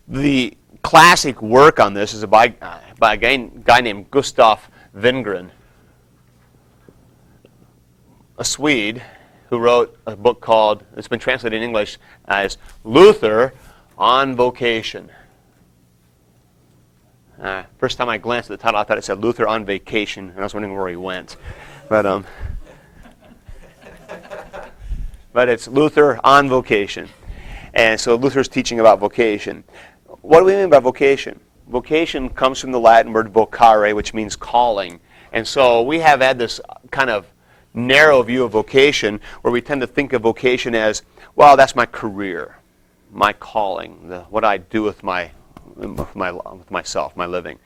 The classic work on this is by a guy named Gustav Wengert, a Swede, who wrote a book called, it's been translated in English as Luther on Vocation. First time I glanced at the title, I thought it said Luther on Vacation, and I was wondering where he went. But it's Luther on Vocation. And so Luther's teaching about vocation. What do we mean by vocation? Vocation comes from the Latin word vocare, which means calling. And so we have had this kind of narrow view of vocation where we tend to think of vocation as, well, that's my career, my calling, what I do with myself, my living.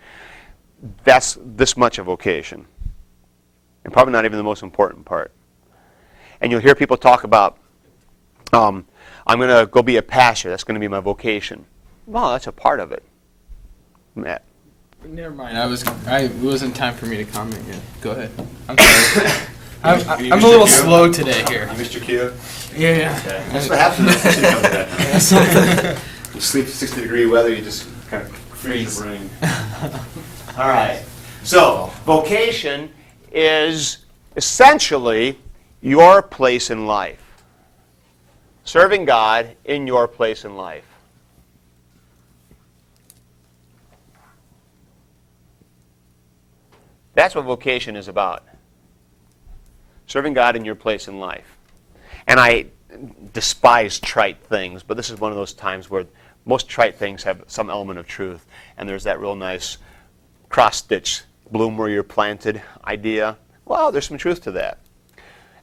That's this much of vocation. And probably not even the most important part. And you'll hear people talk about, I'm going to go be a pastor. That's going to be my vocation. Well, that's a part of it. Matt. Never mind. It wasn't time for me to comment yet. Go ahead. I'm sorry. I'm a little slow today here. You missed your cue? Yeah. Okay. That's what happens when you come to that. You sleep 60-degree weather, you just kind of freeze the brain. All right. So, vocation is essentially your place in life. Serving God in your place in life. That's what vocation is about. Serving God in your place in life. And I despise trite things, but this is one of those times where most trite things have some element of truth. And there's that real nice cross-stitch, bloom where you're planted idea. Well, there's some truth to that.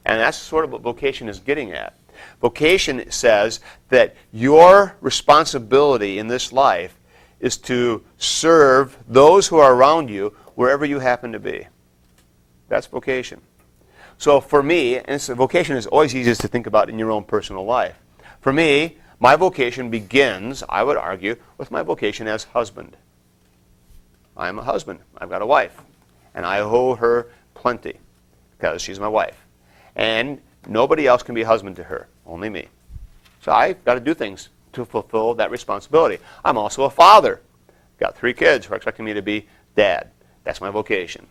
And that's sort of what vocation is getting at. Vocation says that your responsibility in this life is to serve those who are around you wherever you happen to be. That's vocation. So for me, and vocation is always easiest to think about in your own personal life. For me, my vocation begins, I would argue, with my vocation as husband. I am a husband. I've got a wife. And I owe her plenty because she's my wife. And nobody else can be a husband to her, only me. So I've got to do things to fulfill that responsibility. I'm also a father. Got 3 kids who are expecting me to be dad. That's my vocation.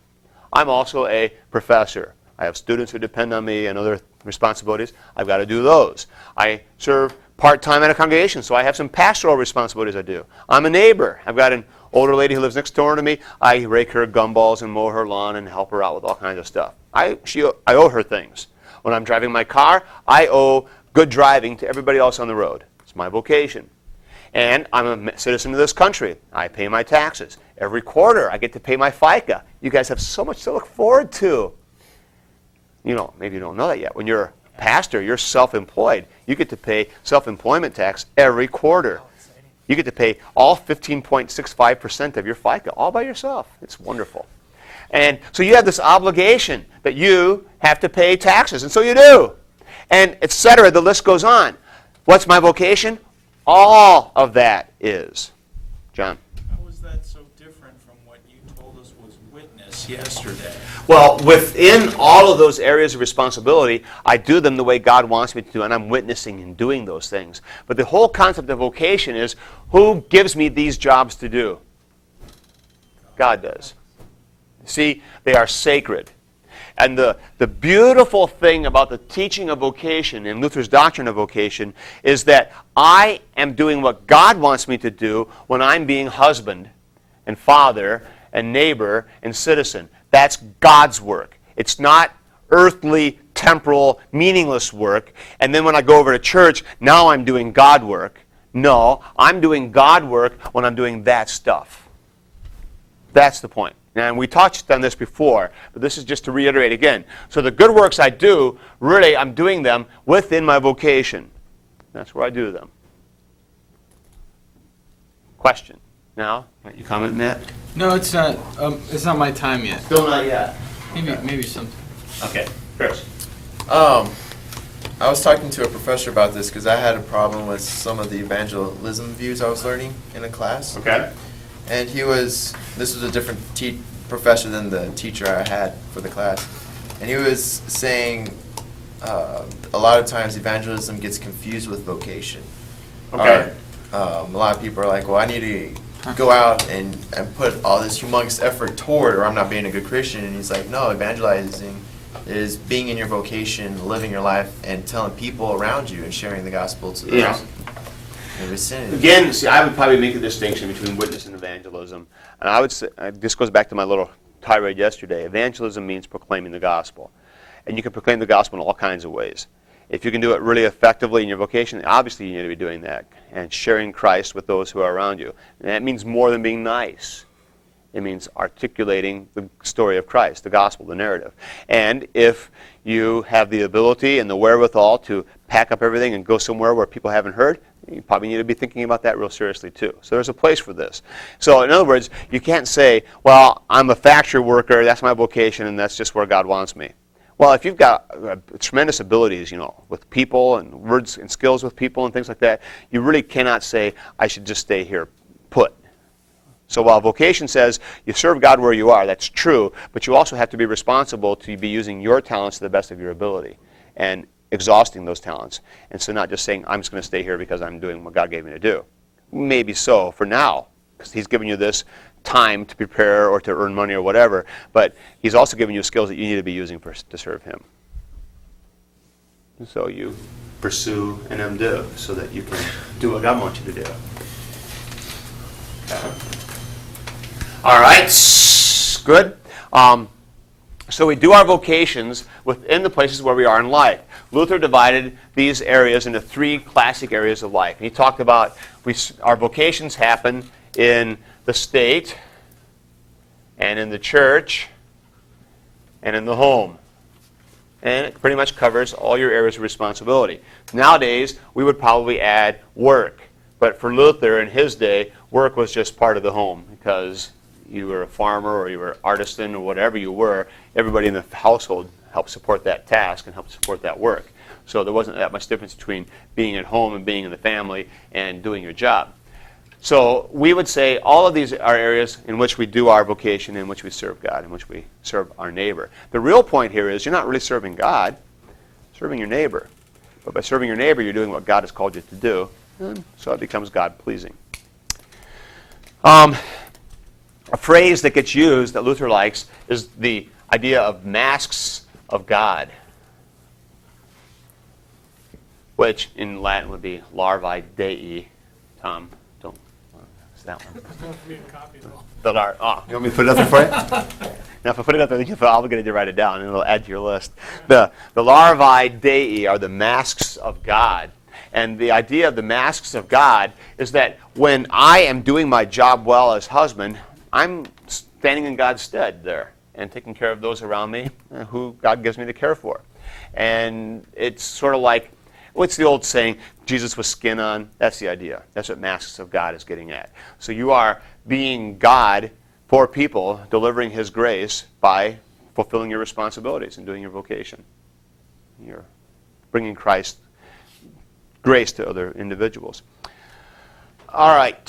I'm also a professor. I have students who depend on me and other responsibilities. I've got to do those. I serve part-time at a congregation, so I have some pastoral responsibilities I do. I'm a neighbor. I've got an older lady who lives next door to me. I rake her gumballs and mow her lawn and help her out with all kinds of stuff. I owe her things. When I'm driving my car, I owe good driving to everybody else on the road. It's my vocation. And I'm a citizen of this country. I pay my taxes. Every quarter, I get to pay my FICA. You guys have so much to look forward to. You know, maybe you don't know that yet. When you're a pastor, you're self-employed. You get to pay self-employment tax every quarter. You get to pay all 15.65% of your FICA all by yourself. It's wonderful. And so you have this obligation that you have to pay taxes, and so you do. And et cetera, the list goes on. What's my vocation? All of that is. John. How was that so different from what you told us was witness yesterday? Well, within all of those areas of responsibility, I do them the way God wants me to do, and I'm witnessing and doing those things. But the whole concept of vocation is, who gives me these jobs to do? God does. See, they are sacred. And the beautiful thing about the teaching of vocation and Luther's doctrine of vocation is that I am doing what God wants me to do when I'm being husband and father and neighbor and citizen. That's God's work. It's not earthly, temporal, meaningless work. And then when I go over to church, now I'm doing God work. No, I'm doing God work when I'm doing that stuff. That's the point. And we touched on this before, but this is just to reiterate again. So the good works I do, really, I'm doing them within my vocation. That's where I do them. Question. Now, you comment, Matt? No, it's not. It's not my time yet. Still not yet. Maybe something. Okay, Chris. I was talking to a professor about this because I had a problem with some of the evangelism views I was learning in a class. Okay. And this was a different professor than the teacher I had for the class. And he was saying a lot of times evangelism gets confused with vocation. Okay. a lot of people are like, well, I need to go out and put all this humongous effort toward, or I'm not being a good Christian. And he's like, no, evangelizing is being in your vocation, living your life, and telling people around you and sharing the gospel to them. Yeah. Again, see, I would probably make a distinction between witness and evangelism. And I would say, this goes back to my little tirade yesterday. Evangelism means proclaiming the gospel. And you can proclaim the gospel in all kinds of ways. If you can do it really effectively in your vocation, obviously you need to be doing that and sharing Christ with those who are around you. And that means more than being nice. It means articulating the story of Christ, the gospel, the narrative. And if you have the ability and the wherewithal to pack up everything and go somewhere where people haven't heard, you probably need to be thinking about that real seriously too. So there's a place for this. So in other words, you can't say, well, I'm a factory worker, that's my vocation, and that's just where God wants me. Well, if you've got tremendous abilities, with people and words and skills with people and things like that, you really cannot say, I should just stay here put. So while vocation says you serve God where you are, that's true, but you also have to be responsible to be using your talents to the best of your ability and exhausting those talents. And so not just saying, I'm just going to stay here because I'm doing what God gave me to do. Maybe so for now, because He's given you this time to prepare or to earn money or whatever, but He's also given you skills that you need to be using to serve Him. And so you pursue and undo so that you can do what God wants you to do. Okay. All right, good. So we do our vocations within the places where we are in life. Luther divided these areas into three classic areas of life. And he talked about our vocations happen in the state, and in the church, and in the home. And it pretty much covers all your areas of responsibility. Nowadays, we would probably add work. But for Luther in his day, work was just part of the home because you were a farmer or you were an artisan or whatever you were, everybody in the household helped support that task and helped support that work. So there wasn't that much difference between being at home and being in the family and doing your job. So we would say all of these are areas in which we do our vocation, in which we serve God, in which we serve our neighbor. The real point here is you're not really serving God, you're serving your neighbor. But by serving your neighbor, you're doing what God has called you to do, and so it becomes God-pleasing. A phrase that gets used that Luther likes is the idea of masks of God, which in Latin would be larvae Dei. Tom, don't. What's that one? You want me to put it up there for you? Now, if I put it up there, you feel obligated to write it down, and it'll add to your list. The larvae Dei are the masks of God. And the idea of the masks of God is that when I am doing my job well as husband, I'm standing in God's stead there and taking care of those around me who God gives me to care for. And it's sort of like, what's the old saying, Jesus with skin on? That's the idea. That's what masks of God is getting at. So you are being God for people, delivering His grace by fulfilling your responsibilities and doing your vocation. You're bringing Christ's grace to other individuals. All right.